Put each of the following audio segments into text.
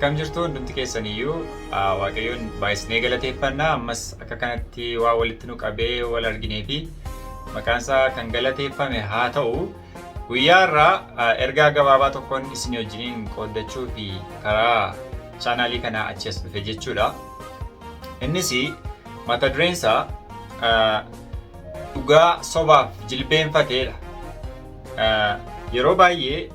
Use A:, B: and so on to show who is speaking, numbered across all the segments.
A: Akkam jirtu hundumti keessaniyyuu waaqayyoon baay'isnee galateeffannaa ammas akka kanatti waa walitti nu qabee wal arginee fi maqaan isaa kan galateeffame haa ta'u guyyaa irraa ergaa gabaabaa tokkoon isin wajjiniin qooddachuu fi karaa chaanaalii kanaa achi as dhufe jechuudha. Innis mata dureen isaa dhugaa sobaaf jilbeenfateedha. Yeroo baay'ee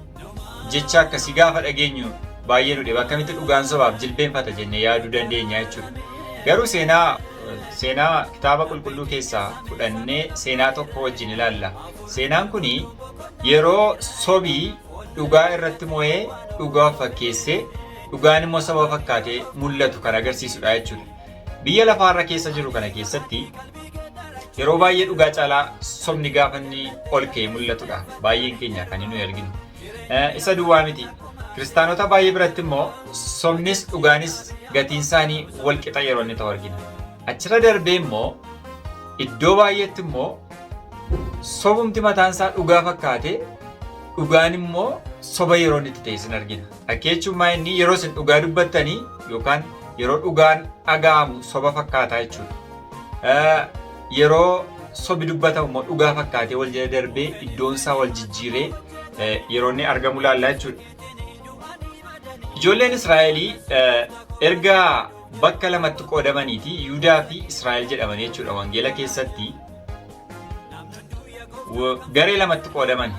A: jecha akkasii gaafa dhageenyu baay'ee nu dhiba akkamitti dhugaan sobaaf jilbeenfata jennee yaaduu dandeenya jechuudha. Garuu seenaa kitaaba qulqulluu keessaa fudhannee seenaa tokko wajjin ilaalla. Seenaan kun yeroo sobii dhugaa irratti mo'ee dhugaa fakkeessee dhugaan immoo soba fakkaatee mul'atu kan agarsiisudha jechuudha. Biyya lafaarra keessa jiru kana keessatti yeroo baay'ee dhugaa caalaa sobni gaafa inni ol ka'ee mul'atudha. Baay'een keenya kan inni arginu. Isa duwwaa miti. Kiristaanota baay'ee biratti immoo sobnis dhugaanis gatiin isaanii wal qixa yeroo inni ta'u argina. Achirra darbee immoo iddoo baay'eetti immoo sobumti mataan isaa dhugaa fakkaate dhugaan immoo soba yeroo inni itti ta'e isin argina. Akka jechuun inni yeroo isin dhugaa dubbattanii yookaan yeroo dhugaan dhaga'amu soba fakkaataa jechuudha. Yeroo sobi dubbatamu immoo dhugaa fakkaatee wal jala darbee iddoon isaa wal jijjiiree yeroo inni argamu laallaa jechuudha. Ijoolleen Israa'elii erga bakka lamatti qoodamaniiti Yihudaa fi Israa'el jedhaman jechuudha. Wangeela keessatti garee lamatti qoodaman.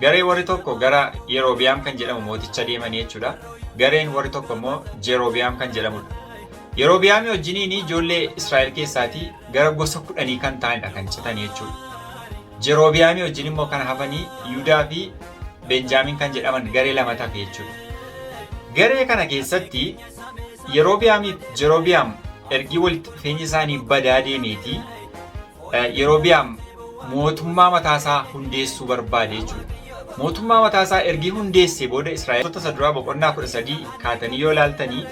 A: Garee warri tokko gara Yerobi'aam kan jedhamu mooticha deemanii jechuudha. Gareen warri tokko immoo Jerobi'aam kan jedhamudha. Yerobi'aamii wajjiniin ijoollee Israa'el keessaatii gara gosa 10 kan ta'anidha kan citan jechuudha. Jerobi'aamii wajjin immoo kan hafanii Yihudaa fi Benjaamin kan jedhaman garee lama tafe jechuudha. Garee kana keessatti Yerobi'aam ergi walitti dhufeenyi isaanii badaa deemeeti Yerobi'aam mootummaa mataasaa hundeessuu barbaade jechuudha. Mootummaa mataasaa ergi hundeessee booda Israa'eloota isa duraa boqonnaa 13 kaatanii yoo ilaaltanii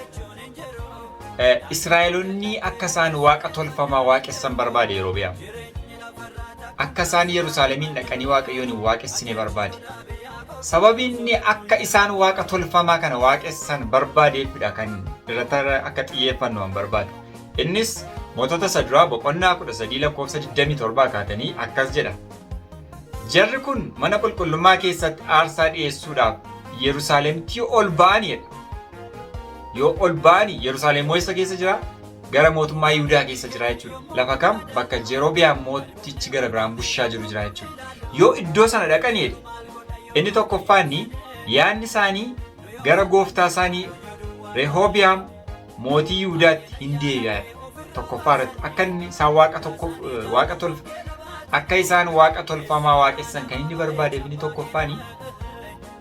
A: Israa'eloonni akka isaan waaqa tolfamaa waaqessan barbaade Yerobi'aam. Akka isaan Yerusaalemiin dhaqanii waaqayyoon hin waaqessine barbaade. Sababiin akka isaan waaqa tolfamaa kana waaqessan barbaadeefidha kan irratti akka xiyyeeffannu barbaadu. Innis mootota isa duraa boqonnaa 13 lakkoofsa 27 kaatanii akkas jedha. Jarri kun mana qulqullummaa keessatti aarsaa dhiyeessuudhaaf Yerusaalemitti ol ba'anidha. Yoo ol ba'anii Yerusaalem eessa keessa jira? Gara mootummaa Yihudaa keessa jira jechuudha. Lafa kam bakka Jerobi'aam mootichi gara biraan bushaa jiru jira jechuudha. Yoo iddoo sana dhaqanidha. Inni tokkoffaanni yaadni isaanii gara gooftaa isaanii Rehoobi'aam mootii Yihudaatti hin deebi'aa. Tokkoffaa irratti akka isaan waaqa tolfamaa waaqessan kan inni barbaadeef inni tokkoffaani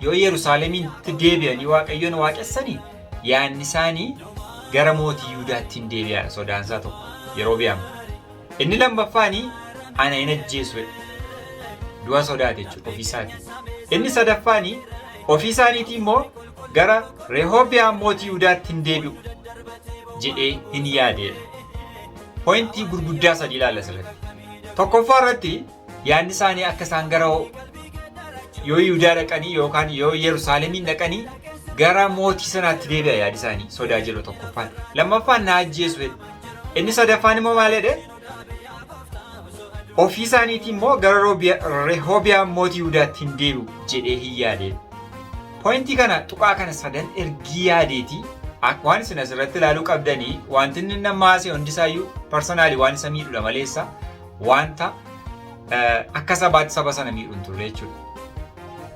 A: yoo Yerusaalemitti deebi'anii waaqayyoon waaqessanii yaadni isaanii gara mootii Yihudaatti hin deebi'aa sodaansaa tokko Yerobi'aam. Inni lammaffaani ana hin ajjeesu du'a sodaate jechuudha ofiisaatii. Inni sadaffaani ofii isaaniitii immoo gara Rehoobi'aam mootii Yihudaatti hin deebi'u jedhee hin yaadedha. Pointii gurguddaa sadii ilaalla asirratti. Tokkoffaa irratti yaadni isaanii akka isaan gara yoo Yihudaa dhaqanii yookaan yoo Yerusaalemiin dhaqanii gara mootii sanaatti deebi'a yaadi isaanii sodaa jedhu tokkoffaan. Lammaffaan na ajjeesu. Inni sadaffaan immoo maal jedhe? Ofii isaaniitii immoo gara Rehoobi'aam mootii Yihudaatti hin deebi'u jedhee hin yaadedha. Pointii kana tuqaa kana sadan ergi yaadeetii waan isin asirratti ilaaluu qabdanii wanti inni nama haasee hundisaayyuu parsoonaalii waan isa miidhudha maleessa wanta akka sabaatti saba sana miidhu hin turre jechuudha.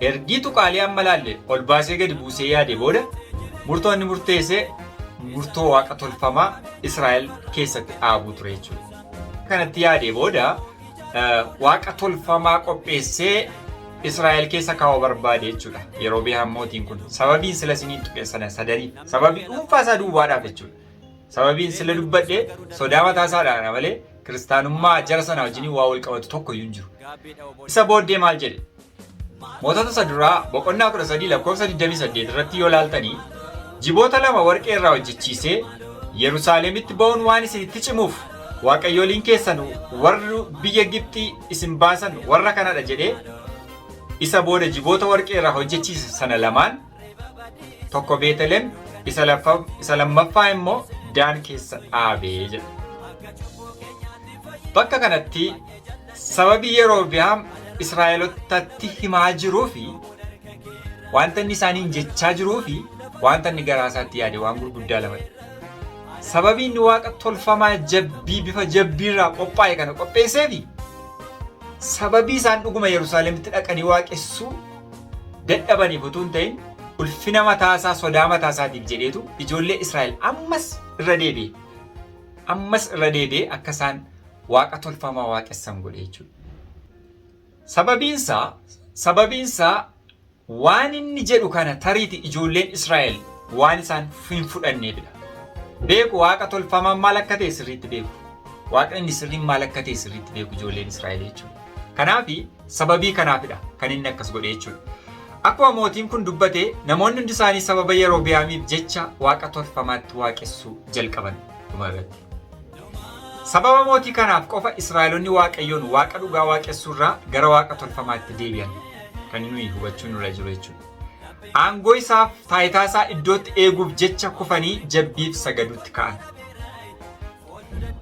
A: Ergii tuqaalee amma laalle ol baasee gadi buusee yaade booda murtoonni murteessee murtoo waaqa tolfamaa Israa'el keessatti dhaabuu ture jechuudha. Kanatti yaade booda waaqa tolfamaa qopheessee Israa'el keessa kaa'uu barbaade jechuudha. Yerobi'aam mootiin kun sababiin sila isiniin tuqeessan sadanii sababii dhuunfaa isaa duwwaadhaaf jechuudha. Sababiin sila dubbadhee sodaa mataa isaadhaan malee kiristaanummaa jara sana wajjin waa wal qabatu tokko iyyuu hin jiru. Isa booddee maal jedhe? Mootota isa duraa boqonnaa 13 lakkoofsa 28 irratti yoo ilaaltanii jiboota lama warqee irraa hojjechiisee Yerusaalemitti ba'uun waan isinitti cimuuf waaqayyooliin keessan warri biyya Gibxii isin baasan warra kanadha jedhee isa booda jiboota warqee irraa hojjechiise sana lamaan tokko Beetelem isa lammaffaa immoo dhaan keessa dhaabee jedha. Bakka kanatti sababii Yerobi'aam Israa'elootatti himaa jiruu fi wanta inni isaaniin jechaa jiruu fi wanta inni garaa isaatti yaade waan gurguddaa lamadha. Sababii inni waaqa tolfamaa jabbii bifa jabbiirraa qophaa'e kana qopheessee fi sababii isaan dhuguma Yerusaalemitti dhaqanii waaqessuu dadhabaniif utuu hin ta'in ulfina mataasaa sodaa mataasaatiif jedheetu ijoollee Israa'el ammas irra deebi'ee akka isaan waaqa tolfamaa waaqessan godhe jechuudha. Sababiinsaa waan inni jedhu kana tariiti ijoolleen Israa'el waan isaan hin fudhanneefidha. Beeku waaqa tolfamaan maal akka ta'e sirriitti beeku. Waaqa inni sirriin maal akka ta'e sirriitti beeku ijoolleen Israa'el jechuudha. Kanaafi sababii kanaafidha kan inni akkas godhe jechuudha. Akkuma mootiin kun dubbate namoonni hundi isaanii sababa Yerobi'aamiif jecha waaqa tolfamaatti waaqessuu jalqaban dhumarratti. Sababa mootii kanaaf qofa Israa'eloonni Waaqayyoon waaqa dhugaa waaqessuurraa gara waaqa tolfamaatti deebi'an kan nuyi hubachuun nurra jiru jechuudha. Aangoo isaaf taayitaa isaa iddootti eeguuf jecha kufanii jabbiif sagaduutti ka'an.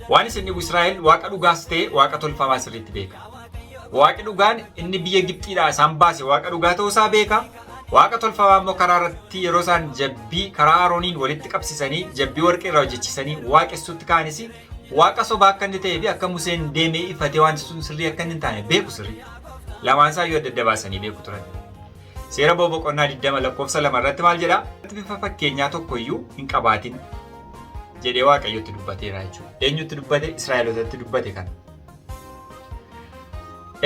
A: Waan isin dhibu Israa'el waaqa dhugaas ta'e waaqa tolfamaa sirriitti beeka. Waaqi dhugaan inni biyya Gibxiidhaa isaan baase waaqa dhugaa ta'uusaa beeka. Waaqa tolfamaa immoo karaa irratti yeroo isaan jabbii karaa Arooniin walitti qabsisanii jabbii warqee irraa hojjechiisanii waaqessuutti ka'anis waaqa sobaa akka inni ta'ee fi akka Museen deemee ifatee wanti sun sirrii akka hin taane beeku sirrii. Lamaan isaayyuu adda adda baasanii beeku turan. Seera boqonnaa 20 lakkoofsa 2 irratti maal jedhaa? Bifa fakkeenyaa tokkoyyuu hin qabaatin jedhee Waaqayyotti dubbateera jechuudha. Eenyutti dubbate? Israa'elootatti dubbate kana.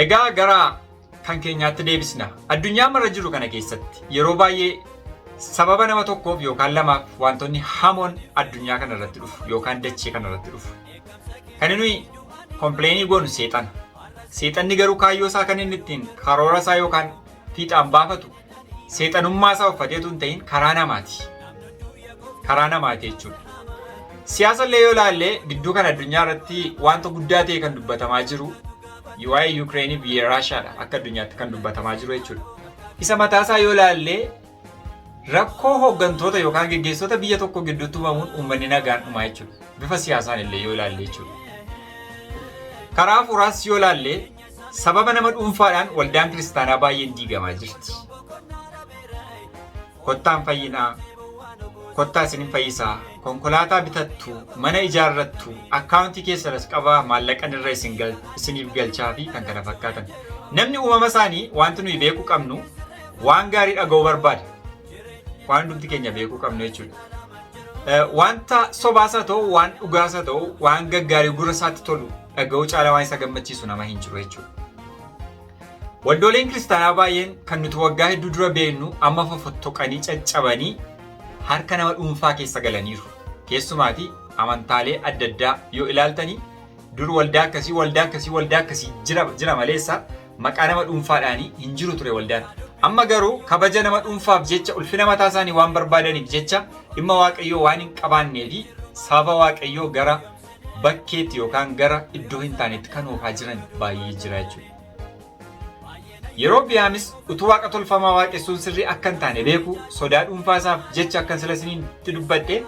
A: Egaa gara kan keenyaatti deebisna. Addunyaa marra jiru kana keessatti yeroo baay'ee sababa nama tokkoof yookaan lamaaf wantoonni hamoon addunyaa kana irratti dhufu yookaan dachee kana irratti dhufu. Kan nuyi kompleenii goonu seexana. Seexanni garuu kaayyoo isaa kan inni ittiin karoora isaa yookaan fiixaan baafatu seexanummaa isaa uffateetu hin ta'in karaa namaati. Karaa namaati jechuudha. Siyaasa illee yoo ilaalle gidduu kan addunyaa irratti wanta guddaa ta'e kan dubbatamaa jiru waa'ee Ukrainii biyya Raashiyaadha akka addunyaatti kan dubbatamaa jiru jechuudha. Isa mataasaa yoo ilaalle rakkoo hooggantoota yookaan geggeessota biyya tokko gidduutti uumamuun uummanni nagaan dhumaa jechuudha. Bifa siyaasaan illee yoo ilaalle jechuudha. Karaa hafuuraas yoo ilaalle sababa nama dhuunfaadhaan waldaan kiristaanaa baay'een diigamaa jirti. Kottaan fayyinaa, kottaa isin fayyisaa, konkolaataa bitattu, mana ijaarrattu, akkaawuntii keessanas qabaa maallaqan irra isiniif galchaa fi kan kana fakkaatan. Namni uumama isaanii wanti nuyi beekuu qabnu waan gaarii dhaga'uu barbaada. Waan hundumti keenya beekuu qabnu jechuudha. Wanta sobaas haa ta'u, waan dhugaas haa ta'u, waan gaggaarii gurra isaatti tolu dhaga'uu caalaa waan isa gammachiisu nama hin jiru jechuudha. Waldooleen kiristaanaa baay'een kan nuti waggaa hedduu dura beeknu amma fofottoqanii caccabanii harka nama dhuunfaa keessa galaniiru. Keessumaati amantaalee adda addaa yoo ilaaltanii dur waldaa akkasii jira maleessa maqaa nama dhuunfaadhaanii hin jiru ture waldaan. Amma garuu kabaja nama dhuunfaaf jecha ulfina mataa isaanii waan barbaadaniif jecha dhimma Waaqayyoo waan hin qabaannee fi sababa Waaqayyoo gara bakkeetti yookaan gara iddoo hin taanetti kan oofaa jiran baay'ee jira jechuudha. Yerobi'aamis utuu waaqa tolfamaa waaqessuun sirrii akka hin taane beeku sodaa dhuunfaa isaaf jecha akka sila isinitti dubbadhe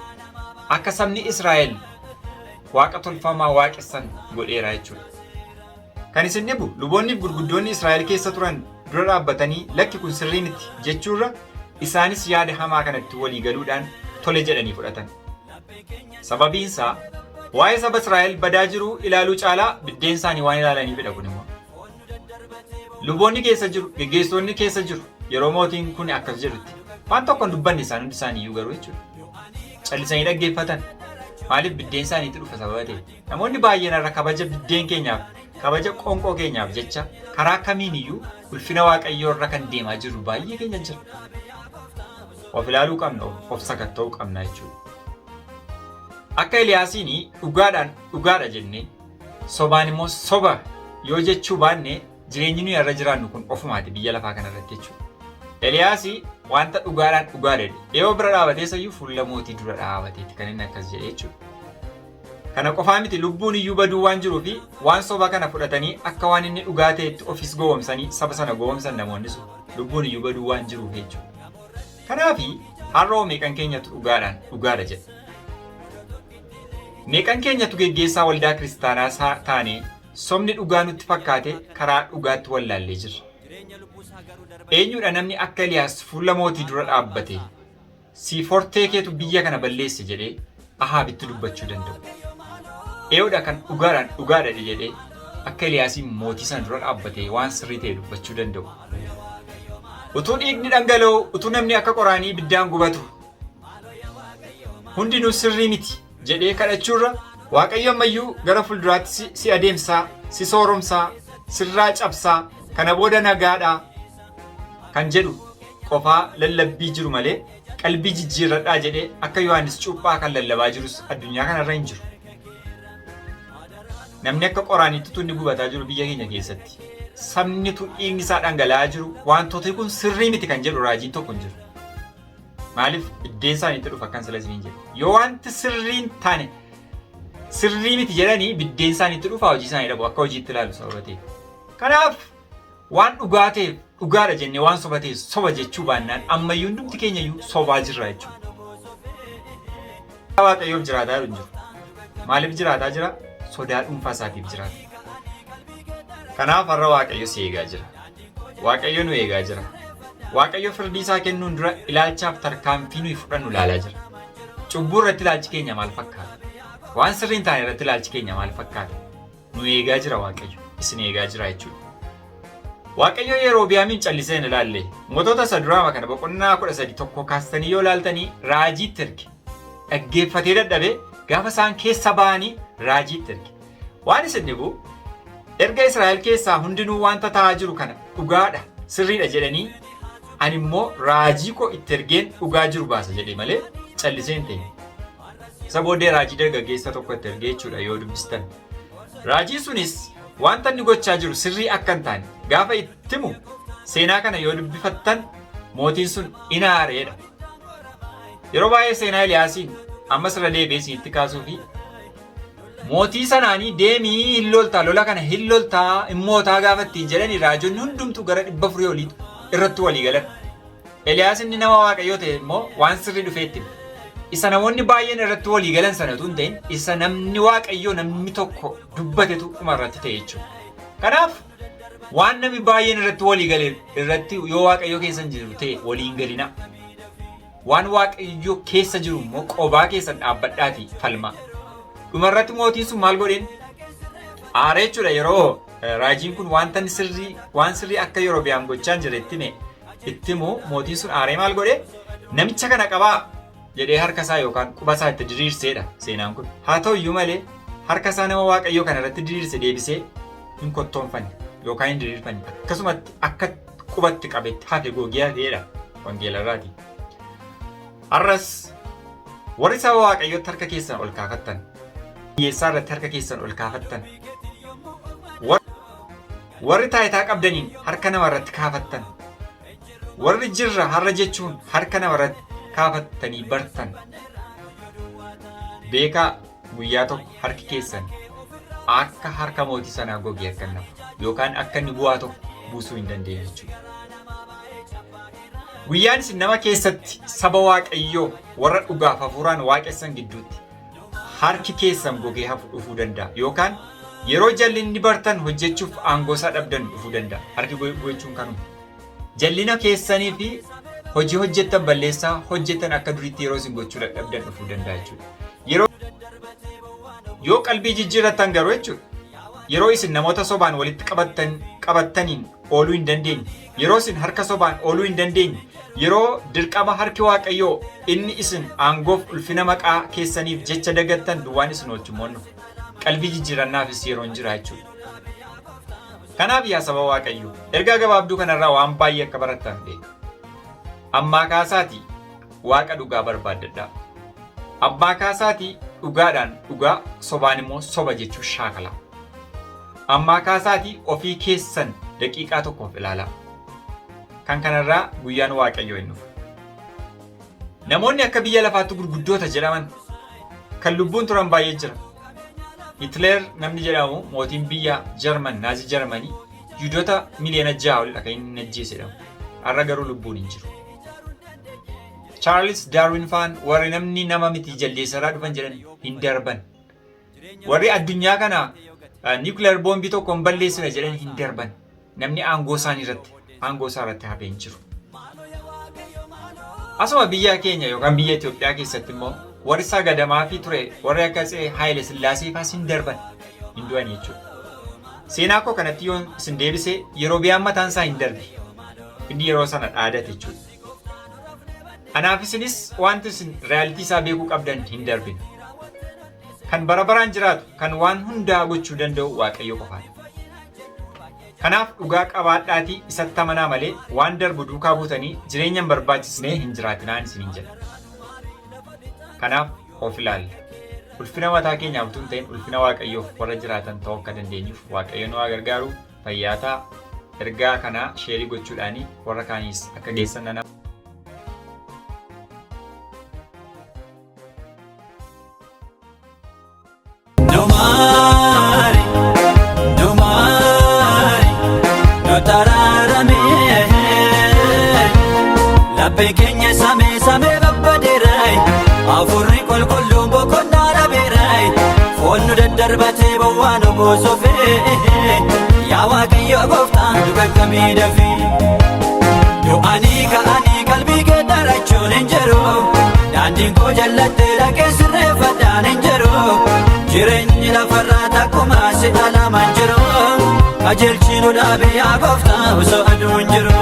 A: akka sabni Israa'el waaqa tolfamaa waaqessan godheera jechuudha. Kan isin dhibu luboonni gurguddoonni Israa'el keessa turan dura dhaabbatanii lakki kun sirrii miti jechuurra isaanis yaada hamaa kanatti walii galuudhaan tole jedhanii fudhatan. Sababiinsaa waa'ee saba Israa'el badaa jiru ilaaluu caalaa biddeen isaanii waan ilaalaniifidha kun immoo. Luboonni keessa jiru, geggeessonni keessa jiru yeroo mootiin kun akkas jedhutti waan tokkoon dubbanne isaan hundi isaanii iyyuu garuu jechuudha. Callisanii dhaggeeffatan maaliif biddeen isaaniitti dhufa sababa ta'e. Namoonni baay'een irra kabaja biddeen keenyaaf, kabaja qoonqoo keenyaaf jecha karaa kamiin iyyuu ulfina Waaqayyoo irra kan deemaa jiru baay'ee keenya jira. Of ilaaluu qabna, of sakatta'uu qabna jechuudha. Akka Eliyaasiin dhugaadha jennee sobaan immoo soba yoo jechuu baanne jireenyi nuyi irra jiraannu kun ofumaati biyya lafaa kana irratti jechuudha. Eliyaasii wanta dhugaadhaan dhugaadha dhiyoo bira dhaabatee sayyuu fuula mootii dura dhaabateetti kan inni akkas jedhe jechuudha. Kana qofaa miti lubbuun iyyuu baduu waan jiruu fi waan soba kana fudhatanii akka waan inni dhugaa ta'etti ofis gowwomsanii saba sana gowwomsan namoonni sun lubbuun iyyuu baduu waan jiruuf jechuudha. Kanaafi har'oo meeqan keenyatu dhugaadha jedha. Meeqan keenyatu geggeessaa waldaa kiristaanaa taanee sobni dhugaa nutti fakkaate karaa dhugaatti wallaallee jirra. Eenyudha namni akka Eliyaas fuula mootii dura dhaabbate siifortee keetu biyya kana balleesse jedhee Ahaabitti dubbachuu danda'u? Eenyudha kan dhugaadha jedhee akka Eliyaasiin mootii sana dura dhaabbatee waan sirrii ta'e dubbachuu danda'u? Utuu dhiigni dhangala'u, utuu namni akka qoraanii ibiddaan gubatu, hundinuu sirrii miti jedhee kadhachuurra Waaqayyo ammayyuu gara fuulduraatti si adeemsaa, si sooromsaa, sirraa cabsaa, kana booda nagaadhaa kan jedhu qofaa lallabbii jiru malee qalbii jijjiirradhaa jedhee akka Yohaannis cuuphaa kan lallabaa jirus addunyaa kanarra hin jiru. Namni akka qoraaniitti tunni gubataa jiru biyya keenya keessatti. Sabni tun dhiigni isaa dhangala'aa jiru wantoota kun sirrii miti kan jedhu raajiin tokko hin jiru. Maaliif biddeen isaaniitti dhufa akkan sila isiniin jedhu. Yoo wanti sirriin taane sirrii miti jedhanii biddeen isaaniitti dhufa hojii isaanii dhabu akka hojiitti ilaalu sababa ta'eef. Kanaaf waan dhugaa ta'eef dhugaadha jennee waan soba ta'eef soba jechuu baannaan ammayyuu hundumti keenyayyuu sobaa jirra jechuudha. Waaqayyoof jiraataa jiru hin jiru. Maaliif jiraataa jira? Sodaa dhuunfaa isaatiif jiraata. Kanaaf har'a Waaqayyo si eegaa jira. Waaqayyo nu eegaa jira. Waaqayyo firdii isaa kennuun dura ilaalchaaf tarkaanfii nuyi fudhannu ilaalaa jira. Cubbuu irratti ilaalchi keenya maal fakkaata? Waan sirriin taane irratti ilaalchi keenya maal fakkaata? Nu eegaa jira Waaqayyo. Isin eegaa jira jechuudha. Waaqayyo yeroo Yerobi'aamiin callisee hin ilaalle mootota isa duraama kana boqonnaa 13 kaastanii yoo ilaaltanii raajiitti erge. Dhaggeeffatee dadhabee gaafa isaan keessa ba'anii raajiitti erge. Waan isin dhibu erga Israa'el keessaa hundinuu wanta ta'aa jiru kana dhugaadha, sirriidha jedhanii ani immoo raajii koo itti ergeen dhugaa jiru baasa jedhee malee callisee hin ta'e. Isa booddee raajii dargaggeessa tokko itti ergee jechuudha yoo dubbistan. Raajii sunis wanta inni gochaa jiru sirrii akka hin taane gaafa itti himu seenaa kana yoo dubbifattan mootiin sun inaareedha. Yeroo baay'ee seenaa Eliyaasiin ammas irra deebi'ee isinitti kaasuu fi mootii sanaanii deemii hin loltaa lola kana hin loltaa immootaa gaafattiin jedhanii raajonni hundumtu gara 400 oliitu irratti walii galan. Eliyaas inni nama Waaqayyoo ta'e immoo waan sirrii dhufeetti isa namoonni baay'een irratti walii galan sanatu hin ta'in isa namni Waaqayyoo namni tokko dubbatetu dhuma irratti ta'e jechuudha. Kanaaf waan namni baay'een irratti walii gale irratti yoo Waaqayyoo keessa jiru ta'e waliin galina. Waan Waaqayyoo keessa jiru immoo qobaa keessan dhaabbadhaatii falmaa. Dhumarratti mootiin sun maal godheen? Aaree jechuudha yeroo raajiin kun waan sirrii akka Yerobi'aam gochaa jira itti immoo mootiin sun aaree maal godhee? Namicha kana qabaa jedhee harka isaa yookaan quba isaa itti diriirseedha seenaan kun. Haa ta'u iyyuu malee harka isaa nama Waaqayyoo kana irratti diriirse deebisee hin kottoonfanne yookaan hin diriirfanne akkasumatti akka qubatti qabetti hafe googee hafeedha wangeelarraati. Har'as warri saba Waaqayyootti harka keessan ol kaafattan hiyyeessaa irratti harka keessan ol kaafattan warri taayitaa qabdaniin harka nama irratti kaafattan warri jirra har'a jechuun harka nama irratti kaafattanii bartan beekaa guyyaa tokko harki keessan akka harka mootii sanaa gogee akka nafu yookaan akka inni bu'aa tokko buusuu hin dandeenye jechuudha. Guyyaan isin nama keessatti saba Waaqayyoo warra dhugaaf hafuuraan waaqessan gidduutti harki keessan gogee hafu dhufuu danda'a yookaan yeroo jallinni bartan hojjechuuf aangoo isaa dhabdan dhufuu danda'a. Harki gochuun kanuma. Jallina keessanii fi hojii hojjettan balleessaa hojjettan akka duriitti yeroo isin gochuu dhabdan dhufuu danda'a jechuudha. Yoo qalbii jijjiirrattan garuu jechuudha. Yeroo isin namoota sobaan walitti qabattaniin ooluu hin dandeenye, yeroo isin harka sobaan ooluu hin dandeenye, yeroo dirqama harki Waaqayyoo inni isin aangoof ulfina maqaa keessaniif jecha dagattan duwwaan isin hojjummoonnu qalbii jijjiirannaafis yeroo hin jira jechuudha. Kanaaf yaa saba Waaqayyoo ergaa gabaabduu kanarraa waan baay'ee akka barattan beeka. Ammaa kaasaatii Waaqa dhugaa barbaaddadhaa. Abbaa kaasaatii dhugaadhaan dhugaa sobaan immoo soba jechuun shaakala. Ammaa kaasaatii ofii keessan daqiiqaa tokkoof ilaalaa. Kan kanarraa guyyaan Waaqayyoo hin dhufu. Namoonni akka biyya lafaatti gurguddoota jedhaman kan lubbuun turan baay'ee jira. Hitler namni jedhamu mootiin biyya Jarman naazii Jarmanii Yihudoota miliyoona 6 olidha kan inni ajjeese jedhamu. Har'a garuu lubbuun hin jiru. Charles Darwin faan warri namni nama miti jaldeessaraa dhufan jedhan hin darban. Warri addunyaa kana nuclear bombii tokkoon balleessina jedhan hin darban. Namni aangoo isaa irratti hafee hin jiru. Asuma biyya keenya yookaan biyya Itoophiyaa keessatti immoo warri sagadamaa fi ture warri akka Haayile Sillaasee faas hin darban hin du'an jechuudha. Seenaa koo kanatti yoon isin deebisee yeroo biyaan mataan isaa hin darbe inni yeroo sana dhaadate jechuudha. Anaaf isinis wanti isin reyaalitii isaa beekuu qabdan hin darbin. Kan bara baraan jiraatu kan waan hundaa gochuu danda'u Waaqayyo qofaadha. Kanaaf dhugaa qabaadhaatii isatti amanaa malee waan darbu duukaa buutanii jireenya hin barbaachisnee hin jiraatinaan isiniin jedha. Kanaaf of ilaalla. Ulfina mataa keenyaaf utuu hin ta'in ulfina Waaqayyoof warra jiraatan ta'uu akka dandeenyuuf Waaqayyo nu haa gargaaru. Fayyaa ta'a. Ergaa kana sheerii gochuudhaanii warra kaaniis akka geessan nana.
B: Pequeña same babbadeeray afurri qulqulluun boqonnaa dhabeeray foonnu daddarbate bowwaan oboosofee yaa Waaqayyo gooftaan dugaggamii dafee du'anii ka'anii qalbii kee darachuun hin jiru daandiin koo jallattee dhaqee sirreeffadhaan hin jiru jireenyi lafarraa takkuma si alamaan jiru qajeelchi nu dhaabe yaa gooftaa osoo aduun jiru.